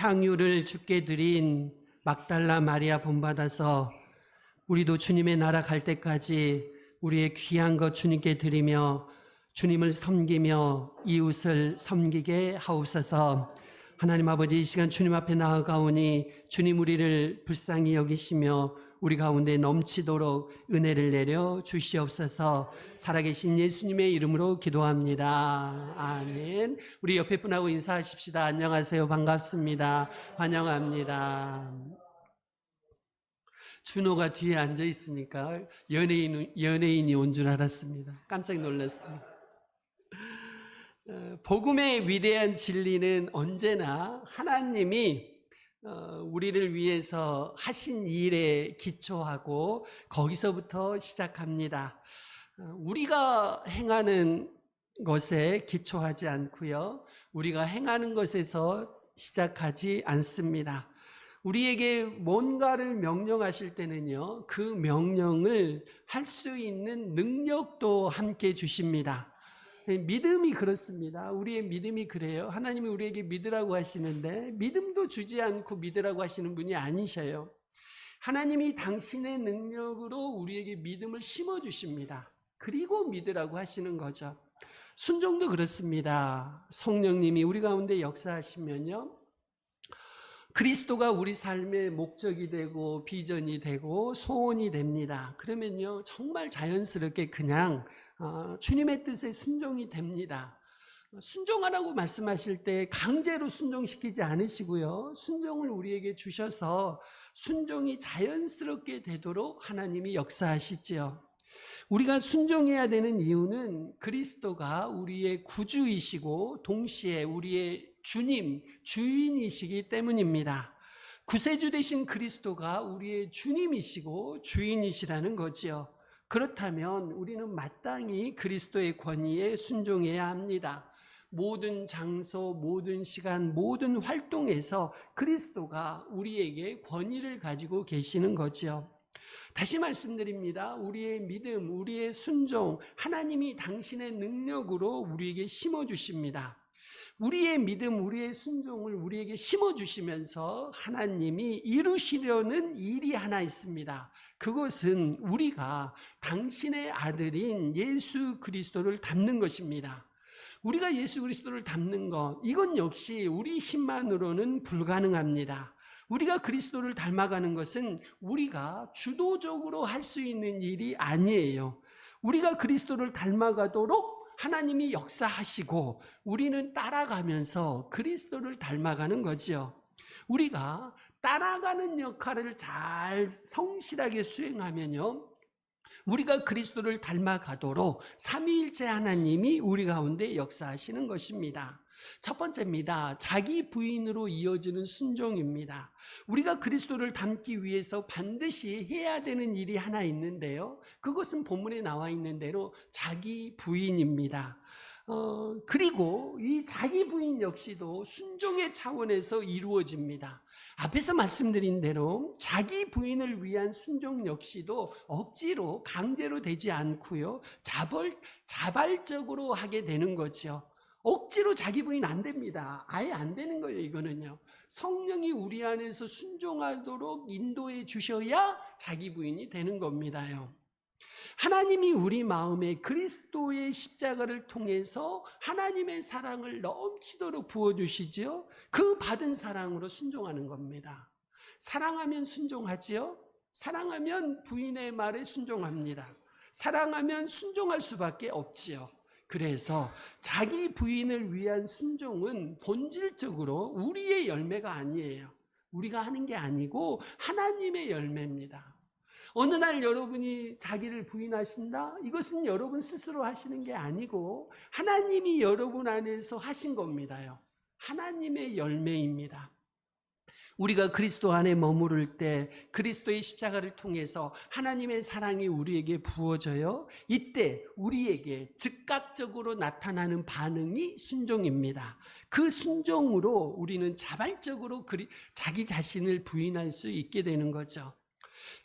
향유를 주께 드린 막달라 마리아 본받아서 우리도 주님의 나라 갈 때까지 우리의 귀한 것 주님께 드리며 주님을 섬기며 이웃을 섬기게 하옵소서. 하나님 아버지, 이 시간 주님 앞에 나아가오니 주님 우리를 불쌍히 여기시며 우리 가운데 넘치도록 은혜를 내려 주시옵소서. 살아계신 예수님의 이름으로 기도합니다. 아멘. 우리 옆에 분하고 인사하십시다. 안녕하세요. 반갑습니다. 환영합니다. 준호가 뒤에 앉아 있으니까 연예인이 온 줄 알았습니다. 깜짝 놀랐습니다. 복음의 위대한 진리는 언제나 하나님이 우리를 위해서 하신 일에 기초하고 거기서부터 시작합니다. 우리가 행하는 것에 기초하지 않고요, 우리가 행하는 것에서 시작하지 않습니다. 우리에게 뭔가를 명령하실 때는요, 그 명령을 할 수 있는 능력도 함께 주십니다. 믿음이 그렇습니다. 우리의 믿음이 그래요. 하나님이 우리에게 믿으라고 하시는데 믿음도 주지 않고 믿으라고 하시는 분이 아니셔요. 하나님이 당신의 능력으로 우리에게 믿음을 심어주십니다. 그리고 믿으라고 하시는 거죠. 순종도 그렇습니다. 성령님이 우리 가운데 역사하시면요, 그리스도가 우리 삶의 목적이 되고 비전이 되고 소원이 됩니다. 그러면요, 정말 자연스럽게 그냥 주님의 뜻에 순종이 됩니다. 순종하라고 말씀하실 때 강제로 순종시키지 않으시고요, 순종을 우리에게 주셔서 순종이 자연스럽게 되도록 하나님이 역사하시지요. 우리가 순종해야 되는 이유는 그리스도가 우리의 구주이시고 동시에 우리의 주님, 주인이시기 때문입니다. 구세주 되신 그리스도가 우리의 주님이시고 주인이시라는 거지요. 그렇다면 우리는 마땅히 그리스도의 권위에 순종해야 합니다. 모든 장소, 모든 시간, 모든 활동에서 그리스도가 우리에게 권위를 가지고 계시는 거지요. 다시 말씀드립니다. 우리의 믿음, 우리의 순종, 하나님이 당신의 능력으로 우리에게 심어주십니다. 우리의 믿음, 우리의 순종을 우리에게 심어주시면서 하나님이 이루시려는 일이 하나 있습니다. 그것은 우리가 당신의 아들인 예수 그리스도를 닮는 것입니다. 우리가 예수 그리스도를 닮는 것, 이건 역시 우리 힘만으로는 불가능합니다. 우리가 그리스도를 닮아가는 것은 우리가 주도적으로 할 수 있는 일이 아니에요. 우리가 그리스도를 닮아가도록 하나님이 역사하시고 우리는 따라가면서 그리스도를 닮아가는 거죠. 우리가 따라가는 역할을 잘 성실하게 수행하면요, 우리가 그리스도를 닮아가도록 삼위일체 하나님이 우리 가운데 역사하시는 것입니다. 첫 번째입니다. 자기 부인으로 이어지는 순종입니다. 우리가 그리스도를 닮기 위해서 반드시 해야 되는 일이 하나 있는데요, 그것은 본문에 나와 있는 대로 자기 부인입니다. 그리고 이 자기 부인 역시도 순종의 차원에서 이루어집니다. 앞에서 말씀드린 대로 자기 부인을 위한 순종 역시도 억지로 강제로 되지 않고요, 자발적으로 하게 되는 거죠. 억지로 자기 부인 안 됩니다. 아예 안 되는 거예요. 이거는요, 성령이 우리 안에서 순종하도록 인도해 주셔야 자기 부인이 되는 겁니다요. 하나님이 우리 마음에 그리스도의 십자가를 통해서 하나님의 사랑을 넘치도록 부어주시죠. 그 받은 사랑으로 순종하는 겁니다. 사랑하면 순종하지요. 사랑하면 부인의 말에 순종합니다. 사랑하면 순종할 수밖에 없지요. 그래서 자기 부인을 위한 순종은 본질적으로 우리의 열매가 아니에요. 우리가 하는 게 아니고 하나님의 열매입니다. 어느 날 여러분이 자기를 부인하신다? 이것은 여러분 스스로 하시는 게 아니고 하나님이 여러분 안에서 하신 겁니다요. 하나님의 열매입니다. 우리가 그리스도 안에 머무를 때 그리스도의 십자가를 통해서 하나님의 사랑이 우리에게 부어져요. 이때 우리에게 즉각적으로 나타나는 반응이 순종입니다. 그 순종으로 우리는 자발적으로 자기 자신을 부인할 수 있게 되는 거죠.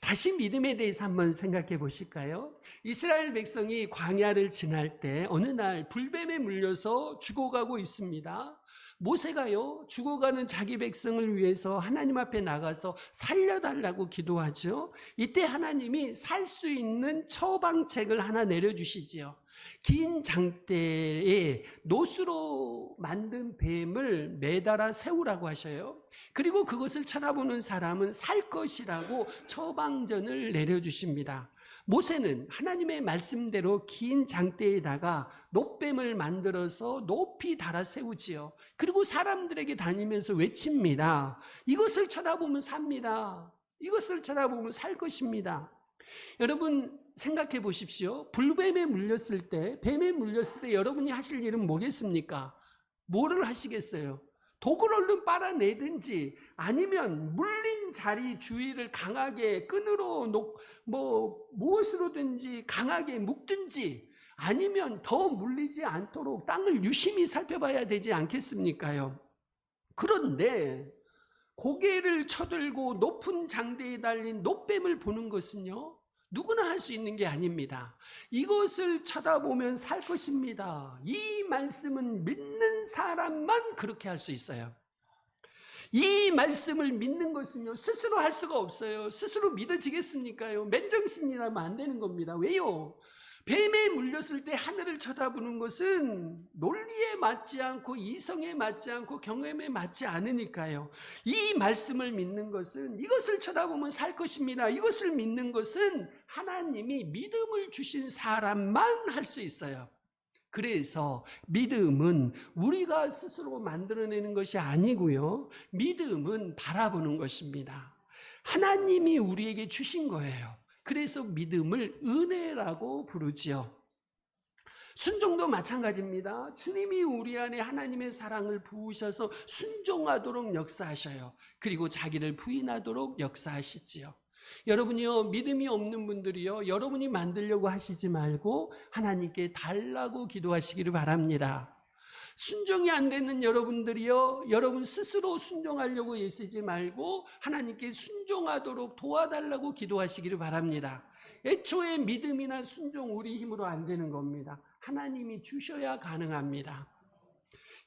다시 믿음에 대해서 한번 생각해 보실까요? 이스라엘 백성이 광야를 지날 때 어느 날 불뱀에 물려서 죽어가고 있습니다. 모세가요, 죽어가는 자기 백성을 위해서 하나님 앞에 나가서 살려달라고 기도하죠. 이때 하나님이 살 수 있는 처방책을 하나 내려주시지요. 긴 장대에 노수로 만든 뱀을 매달아 세우라고 하셔요. 그리고 그것을 쳐다보는 사람은 살 것이라고 처방전을 내려주십니다. 모세는 하나님의 말씀대로 긴 장대에다가 놋뱀을 만들어서 높이 달아 세우지요. 그리고 사람들에게 다니면서 외칩니다. 이것을 쳐다보면 삽니다. 이것을 쳐다보면 살 것입니다. 여러분 생각해 보십시오. 불뱀에 물렸을 때, 뱀에 물렸을 때 여러분이 하실 일은 뭐겠습니까? 뭐를 하시겠어요? 독을 얼른 빨아내든지, 아니면 물린 자리 주위를 강하게 끈으로 무엇으로든지 강하게 묶든지, 아니면 더 물리지 않도록 땅을 유심히 살펴봐야 되지 않겠습니까요? 그런데 고개를 쳐들고 높은 장대에 달린 놋뱀을 보는 것은요, 누구나 할 수 있는 게 아닙니다. 이것을 쳐다보면 살 것입니다. 이 말씀은 믿는 사람만 그렇게 할 수 있어요. 이 말씀을 믿는 것은요, 스스로 할 수가 없어요. 스스로 믿어지겠습니까요? 맨정신이라면 안 되는 겁니다. 왜요? 뱀에 물렸을 때 하늘을 쳐다보는 것은 논리에 맞지 않고 이성에 맞지 않고 경험에 맞지 않으니까요. 이 말씀을 믿는 것은, 이것을 쳐다보면 살 것입니다. 이것을 믿는 것은 하나님이 믿음을 주신 사람만 할 수 있어요. 그래서 믿음은 우리가 스스로 만들어내는 것이 아니고요, 믿음은 바라보는 것입니다. 하나님이 우리에게 주신 거예요. 그래서 믿음을 은혜라고 부르지요. 순종도 마찬가지입니다. 주님이 우리 안에 하나님의 사랑을 부으셔서 순종하도록 역사하셔요. 그리고 자기를 부인하도록 역사하시지요. 여러분이요, 믿음이 없는 분들이요, 여러분이 만들려고 하시지 말고 하나님께 달라고 기도하시기를 바랍니다. 순종이 안 되는 여러분들이요, 여러분 스스로 순종하려고 애쓰지 말고 하나님께 순종하도록 도와달라고 기도하시기를 바랍니다. 애초에 믿음이나 순종 우리 힘으로 안 되는 겁니다. 하나님이 주셔야 가능합니다.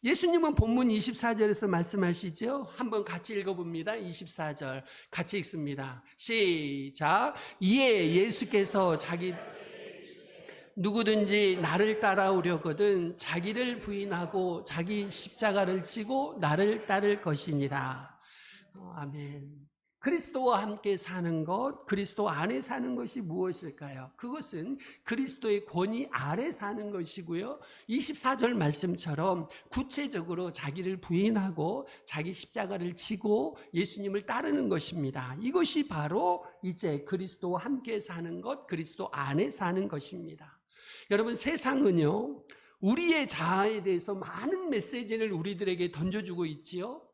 예수님은 본문 24절에서 말씀하시죠. 한번 같이 읽어봅니다. 24절 같이 읽습니다. 시작. 이에 예수께서 누구든지 나를 따라오려거든 자기를 부인하고 자기 십자가를 지고 나를 따를 것이니라. 아멘. 그리스도와 함께 사는 것, 그리스도 안에 사는 것이 무엇일까요? 그것은 그리스도의 권위 아래 사는 것이고요, 24절 말씀처럼 구체적으로 자기를 부인하고 자기 십자가를 지고 예수님을 따르는 것입니다. 이것이 바로 이제 그리스도와 함께 사는 것, 그리스도 안에 사는 것입니다. 여러분, 세상은요, 우리의 자아에 대해서 많은 메시지를 우리들에게 던져주고 있지요.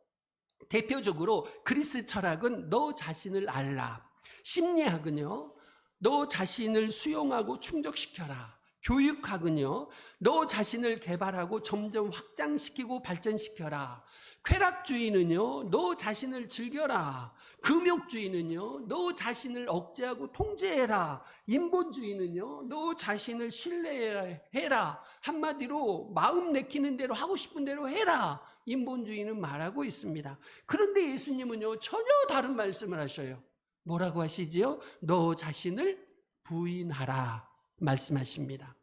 대표적으로 그리스 철학은 너 자신을 알라, 심리학은요 너 자신을 수용하고 충족시켜라, 교육학은요 너 자신을 개발하고 점점 확장시키고 발전시켜라, 쾌락주의는요 너 자신을 즐겨라, 금욕주의는요 너 자신을 억제하고 통제해라, 인본주의는요 너 자신을 신뢰해라, 한마디로 마음 내키는 대로 하고 싶은 대로 해라, 인본주의는 말하고 있습니다. 그런데 예수님은요 전혀 다른 말씀을 하셔요. 뭐라고 하시지요? 너 자신을 부인하라 말씀하십니다.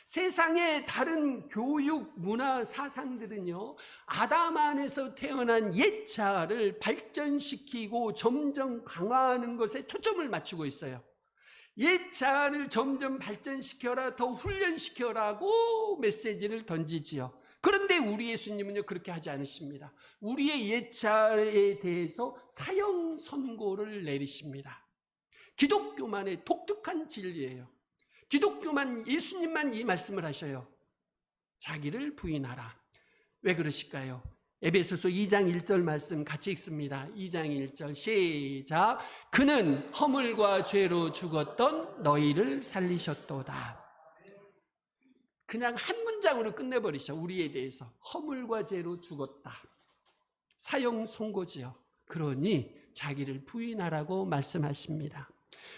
세상의 다른 교육, 문화, 사상들은요 아담 안에서 태어난 옛 자아를 발전시키고 점점 강화하는 것에 초점을 맞추고 있어요. 옛 자아를 점점 발전시켜라, 더 훈련시켜라고 메시지를 던지지요. 그런데 우리 예수님은요 그렇게 하지 않으십니다. 우리의 옛 자아에 대해서 사형 선고를 내리십니다. 기독교만의 독특한 진리예요. 기독교만, 예수님만 이 말씀을 하셔요. 자기를 부인하라. 왜 그러실까요? 에베소서 2장 1절 말씀 같이 읽습니다. 2장 1절 시작. 그는 허물과 죄로 죽었던 너희를 살리셨도다. 그냥 한 문장으로 끝내버리셔. 우리에 대해서 허물과 죄로 죽었다. 사형 선고지요. 그러니 자기를 부인하라고 말씀하십니다.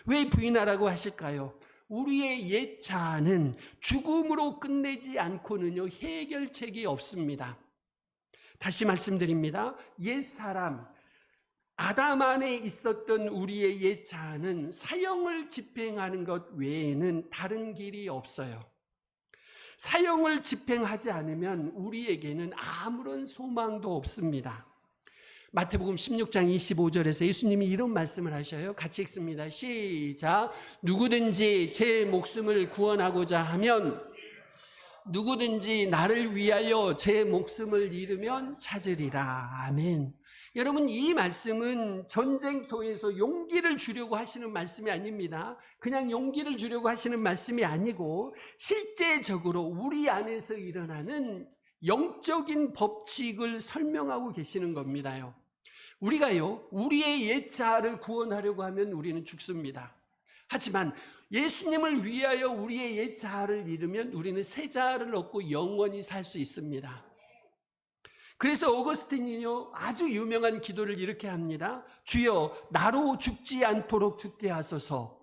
왜 부인하라고 하실까요? 우리의 옛 자아는 죽음으로 끝내지 않고는요 해결책이 없습니다. 다시 말씀드립니다. 옛사람, 아담 안에 있었던 우리의 옛 자아는 사형을 집행하는 것 외에는 다른 길이 없어요. 사형을 집행하지 않으면 우리에게는 아무런 소망도 없습니다. 마태복음 16장 25절에서 예수님이 이런 말씀을 하셔요. 같이 읽습니다. 시작. 누구든지 제 목숨을 구원하고자 하면, 누구든지 나를 위하여 제 목숨을 잃으면 찾으리라. 아멘. 여러분, 이 말씀은 전쟁터에서 용기를 주려고 하시는 말씀이 아닙니다. 그냥 용기를 주려고 하시는 말씀이 아니고 실제적으로 우리 안에서 일어나는 영적인 법칙을 설명하고 계시는 겁니다요. 우리가요, 우리의 옛 자아를 구원하려고 하면 우리는 죽습니다. 하지만 예수님을 위하여 우리의 옛 자아를 잃으면 우리는 새 자아를 얻고 영원히 살 수 있습니다. 그래서 어거스틴이요, 아주 유명한 기도를 이렇게 합니다. 주여, 나로 죽지 않도록 죽게 하소서.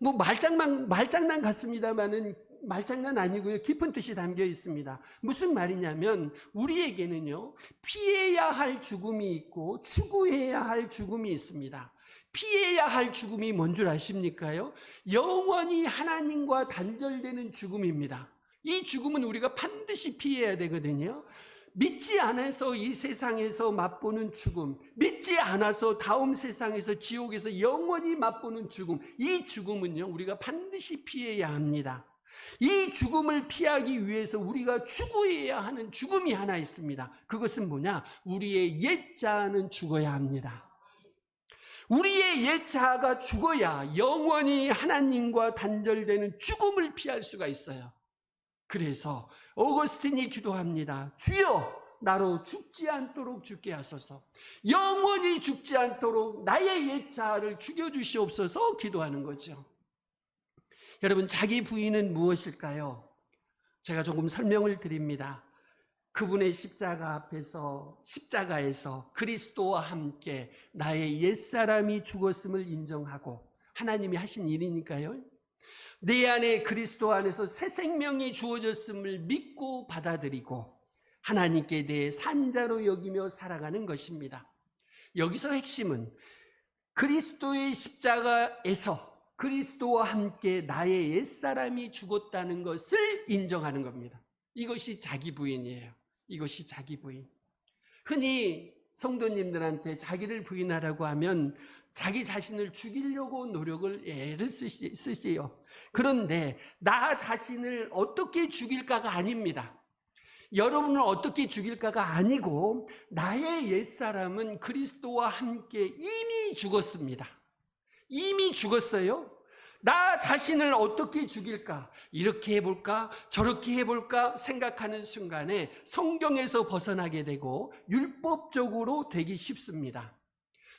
뭐 말장난 같습니다만은 말장난 아니고요, 깊은 뜻이 담겨 있습니다. 무슨 말이냐면 우리에게는요, 피해야 할 죽음이 있고 추구해야 할 죽음이 있습니다. 피해야 할 죽음이 뭔 줄 아십니까요? 영원히 하나님과 단절되는 죽음입니다. 이 죽음은 우리가 반드시 피해야 되거든요. 믿지 않아서 이 세상에서 맛보는 죽음, 믿지 않아서 다음 세상에서 지옥에서 영원히 맛보는 죽음, 이 죽음은요, 우리가 반드시 피해야 합니다. 이 죽음을 피하기 위해서 우리가 추구해야 하는 죽음이 하나 있습니다. 그것은 뭐냐? 우리의 옛 자아는 죽어야 합니다. 우리의 옛 자아가 죽어야 영원히 하나님과 단절되는 죽음을 피할 수가 있어요. 그래서 어거스틴이 기도합니다. 주여, 나로 죽지 않도록 죽게 하소서. 영원히 죽지 않도록 나의 옛 자아를 죽여주시옵소서 기도하는 거죠. 여러분, 자기 부인은 무엇일까요? 제가 조금 설명을 드립니다. 그분의 십자가에서 그리스도와 함께 나의 옛사람이 죽었음을 인정하고, 하나님이 하신 일이니까요. 내 안에 그리스도 안에서 새 생명이 주어졌음을 믿고 받아들이고 하나님께 대해 산자로 여기며 살아가는 것입니다. 여기서 핵심은 그리스도의 십자가에서 그리스도와 함께 나의 옛사람이 죽었다는 것을 인정하는 겁니다. 이것이 자기 부인이에요. 이것이 자기 부인. 흔히 성도님들한테 자기를 부인하라고 하면 자기 자신을 죽이려고 애를 쓰지요. 그런데 나 자신을 어떻게 죽일까가 아닙니다. 여러분을 어떻게 죽일까가 아니고 나의 옛사람은 그리스도와 함께 이미 죽었습니다. 이미 죽었어요. 나 자신을 어떻게 죽일까? 이렇게 해볼까? 저렇게 해볼까? 생각하는 순간에 성경에서 벗어나게 되고 율법적으로 되기 쉽습니다.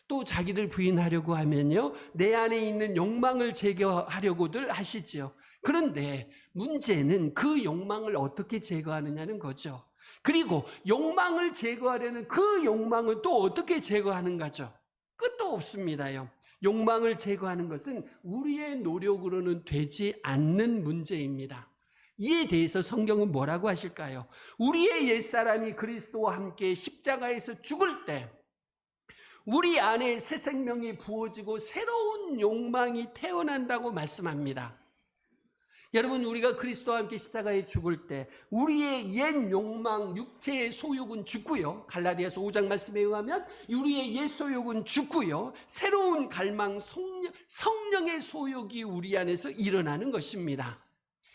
또 자기들 부인하려고 하면요, 내 안에 있는 욕망을 제거하려고들 하시죠. 그런데 문제는 그 욕망을 어떻게 제거하느냐는 거죠. 그리고 욕망을 제거하려는 그 욕망을 또 어떻게 제거하는 거죠? 끝도 없습니다요. 욕망을 제거하는 것은 우리의 노력으로는 되지 않는 문제입니다. 이에 대해서 성경은 뭐라고 하실까요? 우리의 옛사람이 그리스도와 함께 십자가에서 죽을 때 우리 안에 새 생명이 부어지고 새로운 욕망이 태어난다고 말씀합니다. 여러분, 우리가 그리스도와 함께 십자가에 죽을 때 우리의 옛 욕망, 육체의 소욕은 죽고요. 갈라디아서 5장 말씀에 의하면 우리의 옛 소욕은 죽고요. 새로운 갈망, 성령의 소욕이 우리 안에서 일어나는 것입니다.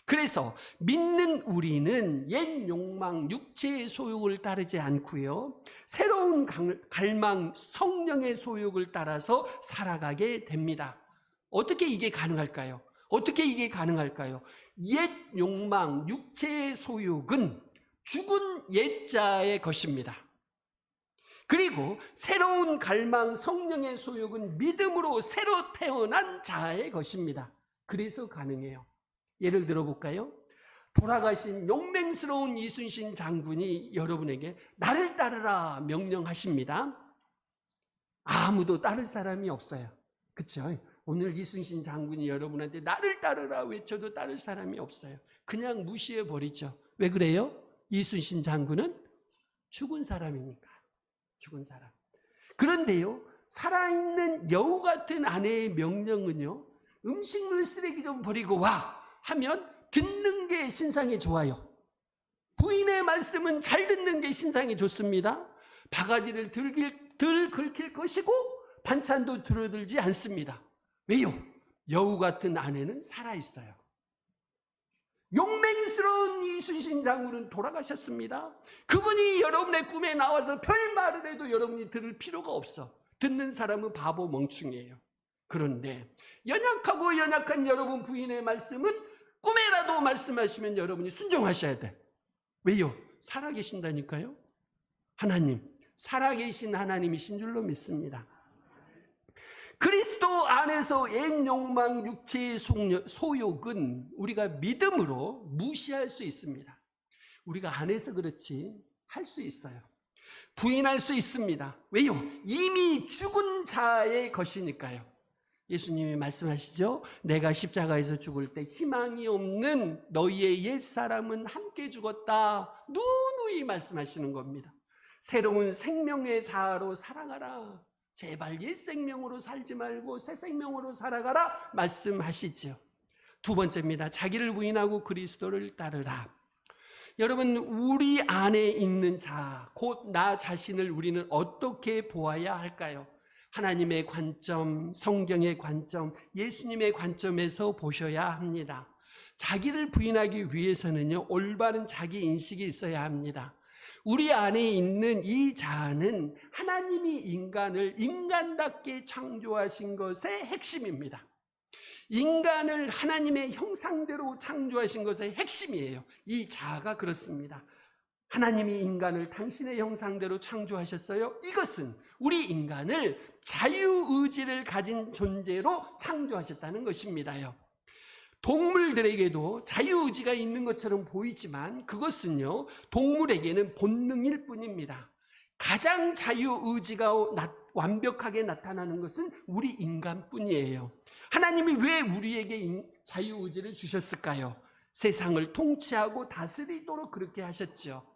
그래서 믿는 우리는 옛 욕망, 육체의 소욕을 따르지 않고요, 새로운 갈망, 성령의 소욕을 따라서 살아가게 됩니다. 어떻게 이게 가능할까요? 어떻게 이게 가능할까요? 옛 욕망, 육체의 소욕은 죽은 옛자의 것입니다. 그리고 새로운 갈망, 성령의 소욕은 믿음으로 새로 태어난 자의 것입니다. 그래서 가능해요. 예를 들어볼까요? 돌아가신 용맹스러운 이순신 장군이 여러분에게 나를 따르라 명령하십니다. 아무도 따를 사람이 없어요. 그렇죠? 오늘 이순신 장군이 여러분한테 나를 따르라 외쳐도 따를 사람이 없어요. 그냥 무시해버리죠. 왜 그래요? 이순신 장군은 죽은 사람이니까. 죽은 사람. 그런데요, 살아있는 여우 같은 아내의 명령은요, 음식물 쓰레기 좀 버리고 와 하면 듣는 게 신상에 좋아요. 부인의 말씀은 잘 듣는 게 신상에 좋습니다. 바가지를 덜 긁힐 것이고 반찬도 줄어들지 않습니다. 왜요? 여우 같은 아내는 살아있어요. 용맹스러운 이순신 장군은 돌아가셨습니다. 그분이 여러분의 꿈에 나와서 별말을 해도 여러분이 들을 필요가 없어. 듣는 사람은 바보 멍충이에요. 그런데 연약하고 연약한 여러분 부인의 말씀은 꿈에라도 말씀하시면 여러분이 순종하셔야 돼. 왜요? 살아계신다니까요. 하나님, 살아계신 하나님이신 줄로 믿습니다. 그리스도 안에서 옛 욕망, 육체의 소욕은 우리가 믿음으로 무시할 수 있습니다. 우리가 안 해서 그렇지 할 수 있어요. 부인할 수 있습니다. 왜요? 이미 죽은 자의 것이니까요. 예수님이 말씀하시죠. 내가 십자가에서 죽을 때 희망이 없는 너희의 옛사람은 함께 죽었다. 누누이 말씀하시는 겁니다. 새로운 생명의 자아로 살아가라. 제발 옛 생명으로 살지 말고 새 생명으로 살아가라 말씀하시죠. 두 번째입니다. 자기를 부인하고 그리스도를 따르라. 여러분, 우리 안에 있는 자, 곧 나 자신을 우리는 어떻게 보아야 할까요? 하나님의 관점, 성경의 관점, 예수님의 관점에서 보셔야 합니다. 자기를 부인하기 위해서는요, 올바른 자기 인식이 있어야 합니다. 우리 안에 있는 이 자아는 하나님이 인간을 인간답게 창조하신 것의 핵심입니다. 인간을 하나님의 형상대로 창조하신 것의 핵심이에요. 이 자아가 그렇습니다. 하나님이 인간을 당신의 형상대로 창조하셨어요. 이것은 우리 인간을 자유의지를 가진 존재로 창조하셨다는 것입니다요. 동물들에게도 자유의지가 있는 것처럼 보이지만 그것은요, 동물에게는 본능일 뿐입니다. 가장 자유의지가 완벽하게 나타나는 것은 우리 인간뿐이에요. 하나님이 왜 우리에게 자유의지를 주셨을까요? 세상을 통치하고 다스리도록 그렇게 하셨죠.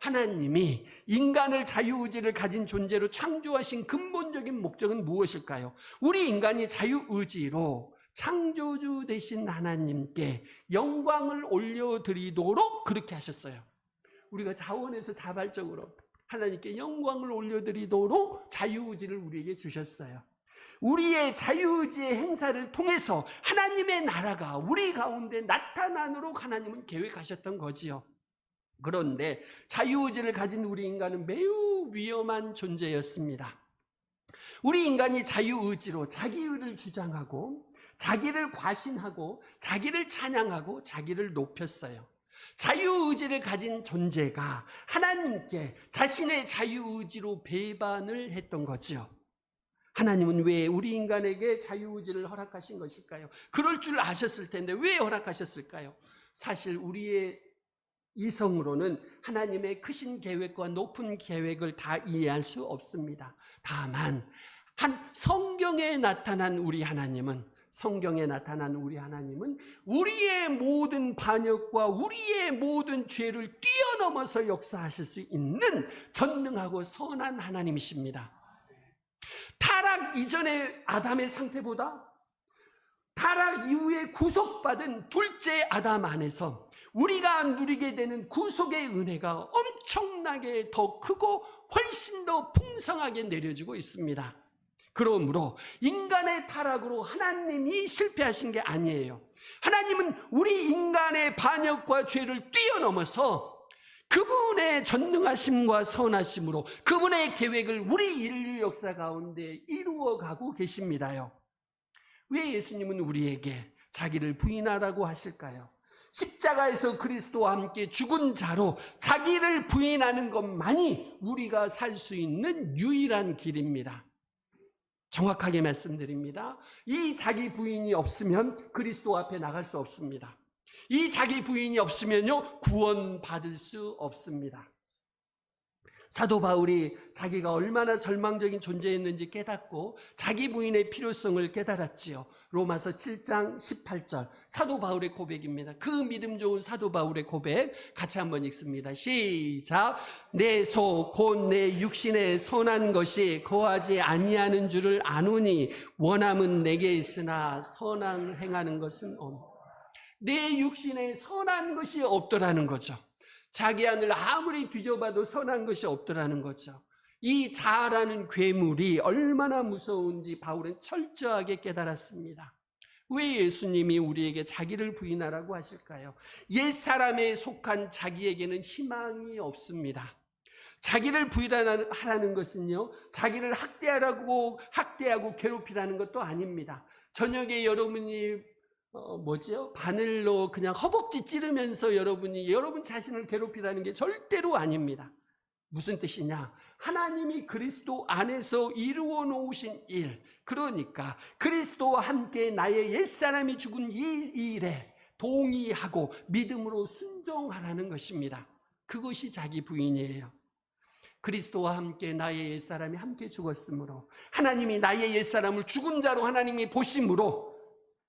하나님이 인간을 자유의지를 가진 존재로 창조하신 근본적인 목적은 무엇일까요? 우리 인간이 자유의지로 창조주 되신 하나님께 영광을 올려드리도록 그렇게 하셨어요. 우리가 자원해서 자발적으로 하나님께 영광을 올려드리도록 자유의지를 우리에게 주셨어요. 우리의 자유의지의 행사를 통해서 하나님의 나라가 우리 가운데 나타나도록 하나님은 계획하셨던 거지요. 그런데 자유의지를 가진 우리 인간은 매우 위험한 존재였습니다. 우리 인간이 자유의지로 자기의를 주장하고 자기를 과신하고 자기를 찬양하고 자기를 높였어요. 자유의지를 가진 존재가 하나님께 자신의 자유의지로 배반을 했던 거죠. 하나님은 왜 우리 인간에게 자유의지를 허락하신 것일까요? 그럴 줄 아셨을 텐데 왜 허락하셨을까요? 사실 우리의 이성으로는 하나님의 크신 계획과 높은 계획을 다 이해할 수 없습니다. 다만 성경에 나타난 우리 하나님은 우리의 모든 반역과 우리의 모든 죄를 뛰어넘어서 역사하실 수 있는 전능하고 선한 하나님이십니다. 타락 이전의 아담의 상태보다 타락 이후에 구속받은 둘째 아담 안에서 우리가 누리게 되는 구속의 은혜가 엄청나게 더 크고 훨씬 더 풍성하게 내려지고 있습니다. 그러므로 인간의 타락으로 하나님이 실패하신 게 아니에요. 하나님은 우리 인간의 반역과 죄를 뛰어넘어서 그분의 전능하심과 선하심으로 그분의 계획을 우리 인류 역사 가운데 이루어가고 계십니다요. 왜 예수님은 우리에게 자기를 부인하라고 하실까요? 십자가에서 그리스도와 함께 죽은 자로 자기를 부인하는 것만이 우리가 살 수 있는 유일한 길입니다. 정확하게 말씀드립니다. 이 자기 부인이 없으면 그리스도 앞에 나갈 수 없습니다. 이 자기 부인이 없으면요, 구원받을 수 없습니다. 사도 바울이 자기가 얼마나 절망적인 존재였는지 깨닫고 자기 부인의 필요성을 깨달았지요. 로마서 7장 18절 사도 바울의 고백입니다. 그 믿음 좋은 사도 바울의 고백 같이 한번 읽습니다. 시작. 내 속 곧 내 육신에 선한 것이 거하지 아니하는 줄을 아노니 원함은 내게 있으나 선한 행하는 것은 없다. 내 육신에 선한 것이 없더라는 거죠. 자기 안을 아무리 뒤져봐도 선한 것이 없더라는 거죠. 이 자아라는 괴물이 얼마나 무서운지 바울은 철저하게 깨달았습니다. 왜 예수님이 우리에게 자기를 부인하라고 하실까요? 옛사람에 속한 자기에게는 희망이 없습니다. 자기를 부인하라는 것은요, 자기를 학대하고 괴롭히라는 것도 아닙니다. 저녁에 여러분이 바늘로 그냥 허벅지 찌르면서 여러분 자신을 괴롭히라는 게 절대로 아닙니다. 무슨 뜻이냐? 하나님이 그리스도 안에서 이루어 놓으신 일, 그러니까 그리스도와 함께 나의 옛사람이 죽은 이 일에 동의하고 믿음으로 순종하라는 것입니다. 그것이 자기 부인이에요. 그리스도와 함께 나의 옛사람이 함께 죽었으므로, 하나님이 나의 옛사람을 죽은 자로 하나님이 보심으로,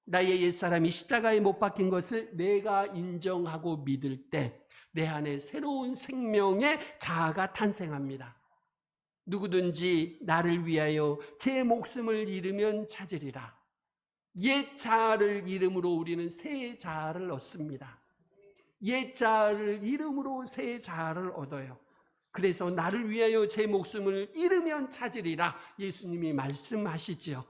나의 옛사람이 십자가에 못 박힌 것을 내가 인정하고 믿을 때 내 안에 새로운 생명의 자아가 탄생합니다. 누구든지 나를 위하여 제 목숨을 잃으면 찾으리라. 옛 자아를 잃음으로 우리는 새 자아를 얻습니다. 옛 자아를 잃음으로 새 자아를 얻어요. 그래서 나를 위하여 제 목숨을 잃으면 찾으리라 예수님이 말씀하시지요.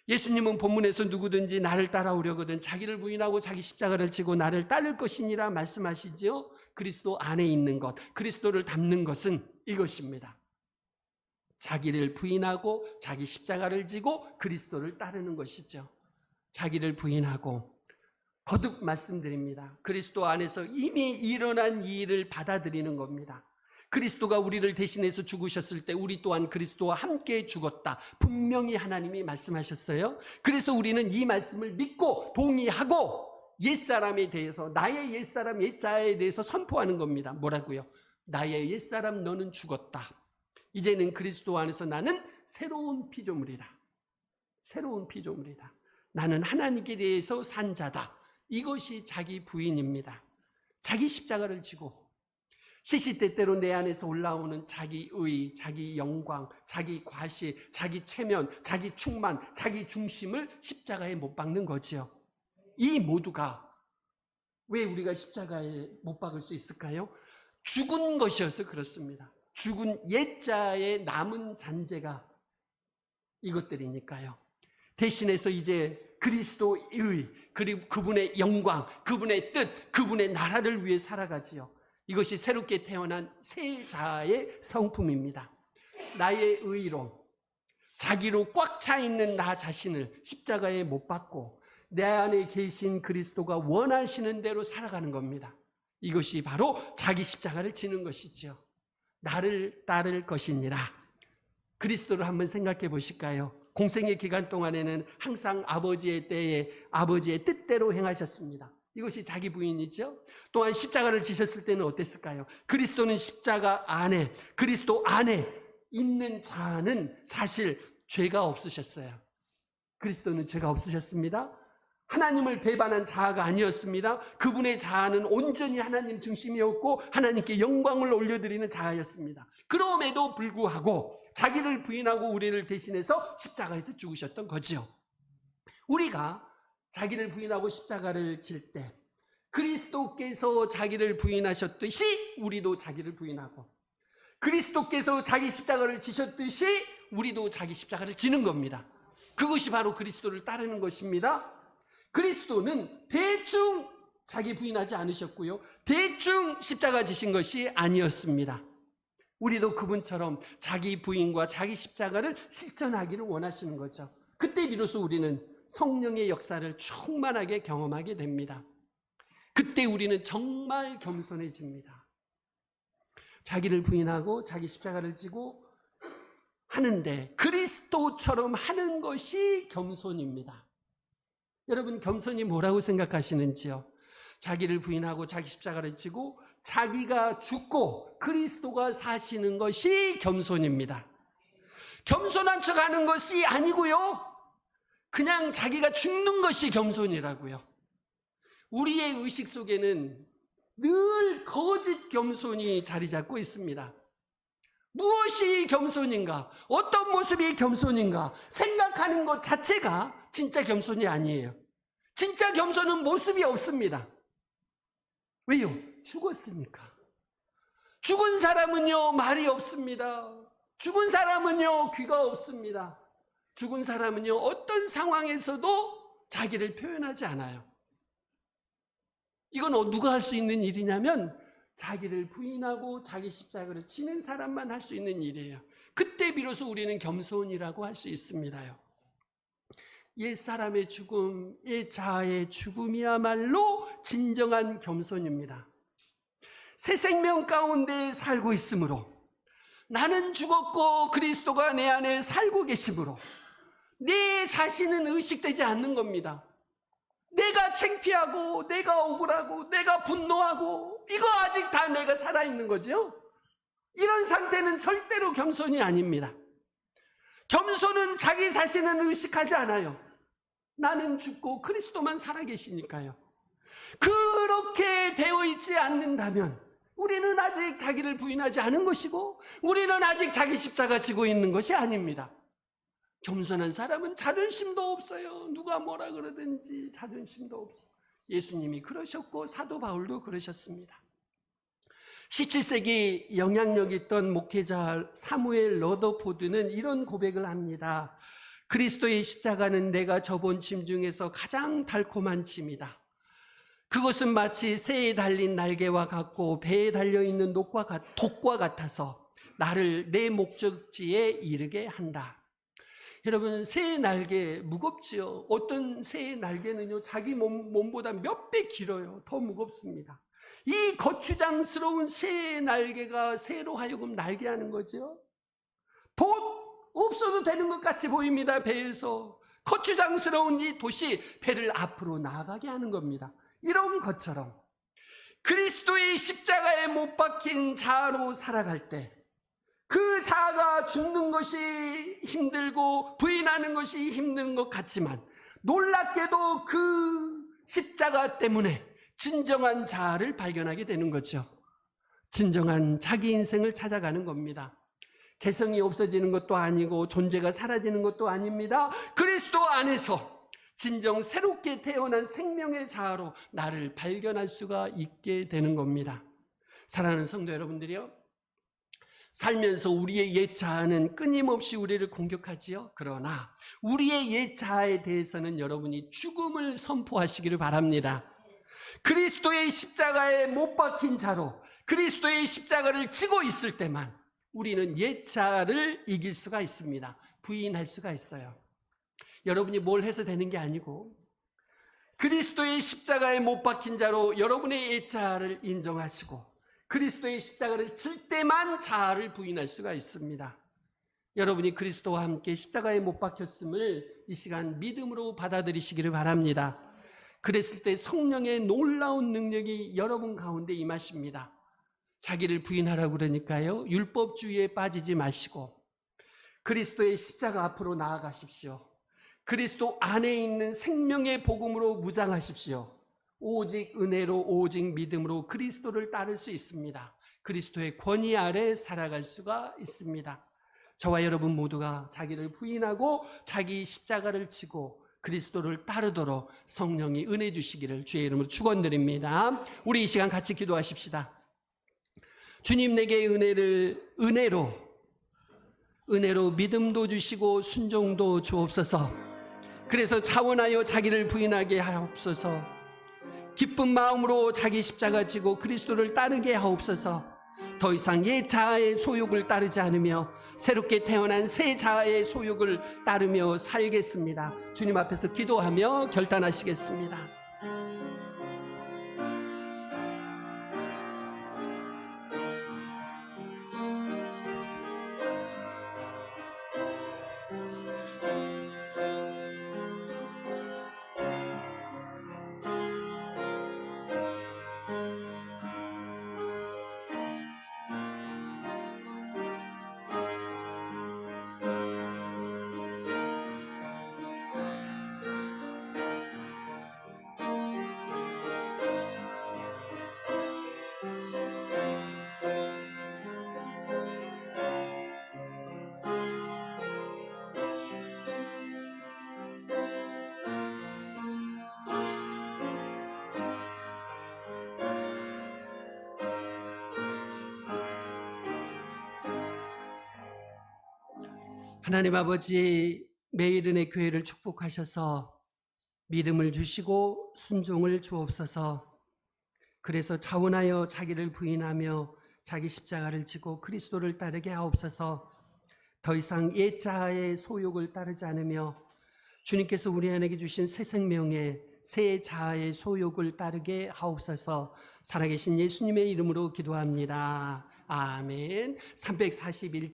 예수님은 본문에서 누구든지 나를 따라오려거든 자기를 부인하고 자기 십자가를 지고 나를 따를 것이니라 말씀하시지요. 그리스도 안에 있는 것, 그리스도를 닮는 것은 이것입니다. 자기를 부인하고 자기 십자가를 지고 그리스도를 따르는 것이죠. 자기를 부인하고, 거듭 말씀드립니다. 그리스도 안에서 이미 일어난 이 일을 받아들이는 겁니다. 그리스도가 우리를 대신해서 죽으셨을 때 우리 또한 그리스도와 함께 죽었다. 분명히 하나님이 말씀하셨어요. 그래서 우리는 이 말씀을 믿고 동의하고 옛사람에 대해서, 나의 옛사람 옛자에 대해서 선포하는 겁니다. 뭐라고요? 나의 옛사람 너는 죽었다. 이제는 그리스도 안에서 나는 새로운 피조물이다. 새로운 피조물이다. 나는 하나님께 대해서 산 자다. 이것이 자기 부인입니다. 자기 십자가를 지고 시시때때로 내 안에서 올라오는 자기의, 자기 영광, 자기 과시, 자기 체면, 자기 충만, 자기 중심을 십자가에 못 박는 거지요. 이 모두가 왜 우리가 십자가에 못 박을 수 있을까요? 죽은 것이어서 그렇습니다. 죽은 옛자의 남은 잔재가 이것들이니까요. 대신해서 이제 그리스도의, 그리고 그분의 영광, 그분의 뜻, 그분의 나라를 위해 살아가지요. 이것이 새롭게 태어난 새 자아의 성품입니다. 나의 의로, 자기로 꽉 차 있는 나 자신을 십자가에 못 박고 내 안에 계신 그리스도가 원하시는 대로 살아가는 겁니다. 이것이 바로 자기 십자가를 지는 것이죠. 나를 따를 것이니라. 그리스도를 한번 생각해 보실까요? 공생의 기간 동안에는 항상 아버지의 때에 아버지의 뜻대로 행하셨습니다. 이것이 자기 부인이죠. 또한 십자가를 지셨을 때는 어땠을까요? 그리스도는 십자가 안에, 그리스도 안에 있는 자는 사실 죄가 없으셨어요. 그리스도는 죄가 없으셨습니다. 하나님을 배반한 자아가 아니었습니다. 그분의 자아는 온전히 하나님 중심이었고 하나님께 영광을 올려드리는 자아였습니다. 그럼에도 불구하고 자기를 부인하고 우리를 대신해서 십자가에서 죽으셨던 거죠. 우리가 자기를 부인하고 십자가를 질 때 그리스도께서 자기를 부인하셨듯이 우리도 자기를 부인하고, 그리스도께서 자기 십자가를 지셨듯이 우리도 자기 십자가를 지는 겁니다. 그것이 바로 그리스도를 따르는 것입니다. 그리스도는 대충 자기 부인하지 않으셨고요, 대충 십자가 지신 것이 아니었습니다. 우리도 그분처럼 자기 부인과 자기 십자가를 실천하기를 원하시는 거죠. 그때 비로소 우리는 성령의 역사를 충만하게 경험하게 됩니다. 그때 우리는 정말 겸손해집니다. 자기를 부인하고 자기 십자가를 지고 하는데 그리스도처럼 하는 것이 겸손입니다. 여러분, 겸손이 뭐라고 생각하시는지요? 자기를 부인하고 자기 십자가를 지고 자기가 죽고 그리스도가 사시는 것이 겸손입니다. 겸손한 척 하는 것이 아니고요, 그냥 자기가 죽는 것이 겸손이라고요. 우리의 의식 속에는 늘 거짓 겸손이 자리 잡고 있습니다. 무엇이 겸손인가? 어떤 모습이 겸손인가? 생각하는 것 자체가 진짜 겸손이 아니에요. 진짜 겸손은 모습이 없습니다. 왜요? 죽었으니까. 죽은 사람은요, 말이 없습니다. 죽은 사람은요, 귀가 없습니다. 죽은 사람은요, 어떤 상황에서도 자기를 표현하지 않아요. 이건 누가 할 수 있는 일이냐면 자기를 부인하고 자기 십자가를 지는 사람만 할 수 있는 일이에요. 그때 비로소 우리는 겸손이라고 할 수 있습니다요. 옛사람의 죽음, 옛자아의 죽음이야말로 진정한 겸손입니다. 새 생명 가운데 살고 있으므로, 나는 죽었고 그리스도가 내 안에 살고 계시므로 내 자신은 의식되지 않는 겁니다. 내가 창피하고 내가 억울하고 내가 분노하고 이거 아직 다 내가 살아있는 거죠. 이런 상태는 절대로 겸손이 아닙니다. 겸손은 자기 자신은 의식하지 않아요. 나는 죽고 그리스도만 살아계시니까요. 그렇게 되어 있지 않는다면 우리는 아직 자기를 부인하지 않은 것이고, 우리는 아직 자기 십자가 지고 있는 것이 아닙니다. 겸손한 사람은 자존심도 없어요. 누가 뭐라 그러든지 자존심도 없어요. 예수님이 그러셨고 사도 바울도 그러셨습니다. 17세기 영향력 있던 목회자 사무엘 러더포드는 이런 고백을 합니다. 그리스도의 십자가는 내가 져본 짐 중에서 가장 달콤한 짐이다. 그것은 마치 새에 달린 날개와 같고 배에 달려있는 독과 같아서 나를 내 목적지에 이르게 한다. 여러분, 새의 날개 무겁지요. 어떤 새의 날개는요, 자기 몸보다 몇 배 길어요. 더 무겁습니다. 이 거추장스러운 새의 날개가 새로 하여금 날게 하는 거죠. 돛 없어도 되는 것 같이 보입니다. 배에서 거추장스러운 이 돛이 배를 앞으로 나아가게 하는 겁니다. 이런 것처럼 그리스도의 십자가에 못 박힌 자아로 살아갈 때, 그 자아가 죽는 것이 힘들고 부인하는 것이 힘든 것 같지만, 놀랍게도 그 십자가 때문에 진정한 자아를 발견하게 되는 거죠. 진정한 자기 인생을 찾아가는 겁니다. 개성이 없어지는 것도 아니고 존재가 사라지는 것도 아닙니다. 그리스도 안에서 진정 새롭게 태어난 생명의 자아로 나를 발견할 수가 있게 되는 겁니다. 사랑하는 성도 여러분들이요, 살면서 우리의 옛 자아는 끊임없이 우리를 공격하지요. 그러나 우리의 옛 자아에 대해서는 여러분이 죽음을 선포하시기를 바랍니다. 그리스도의 십자가에 못 박힌 자로 그리스도의 십자가를 지고 있을 때만 우리는 옛 자아를 이길 수가 있습니다. 부인할 수가 있어요. 여러분이 뭘 해서 되는 게 아니고, 그리스도의 십자가에 못 박힌 자로 여러분의 옛 자아를 인정하시고 그리스도의 십자가를 질 때만 자아를 부인할 수가 있습니다. 여러분이 그리스도와 함께 십자가에 못 박혔음을 이 시간 믿음으로 받아들이시기를 바랍니다. 그랬을 때 성령의 놀라운 능력이 여러분 가운데 임하십니다. 자기를 부인하라고 그러니까요, 율법주의에 빠지지 마시고 그리스도의 십자가 앞으로 나아가십시오. 그리스도 안에 있는 생명의 복음으로 무장하십시오. 오직 은혜로, 오직 믿음으로 그리스도를 따를 수 있습니다. 그리스도의 권위 아래 살아갈 수가 있습니다. 저와 여러분 모두가 자기를 부인하고 자기 십자가를 지고 그리스도를 따르도록 성령이 은혜 주시기를 주의 이름으로 축원드립니다. 우리 이 시간 같이 기도하십시다. 주님, 내게 은혜로 믿음도 주시고 순종도 주옵소서. 그래서 차원하여 자기를 부인하게 하옵소서. 기쁜 마음으로 자기 십자가 지고 그리스도를 따르게 하옵소서. 더 이상 옛 자아의 소욕을 따르지 않으며 새롭게 태어난 새 자아의 소욕을 따르며 살겠습니다. 주님 앞에서 기도하며 결단하시겠습니다. 하나님 아버지, 매일은혜 교회를 축복하셔서 믿음을 주시고 순종을 주옵소서. 그래서 자원하여 자기를 부인하며 자기 십자가를 지고 그리스도를 따르게 하옵소서. 더 이상 옛 자아의 소욕을 따르지 않으며 주님께서 우리 안에게 주신 새 생명의 새 자아의 소욕을 따르게 하옵소서. 살아계신 예수님의 이름으로 기도합니다. 아멘. 341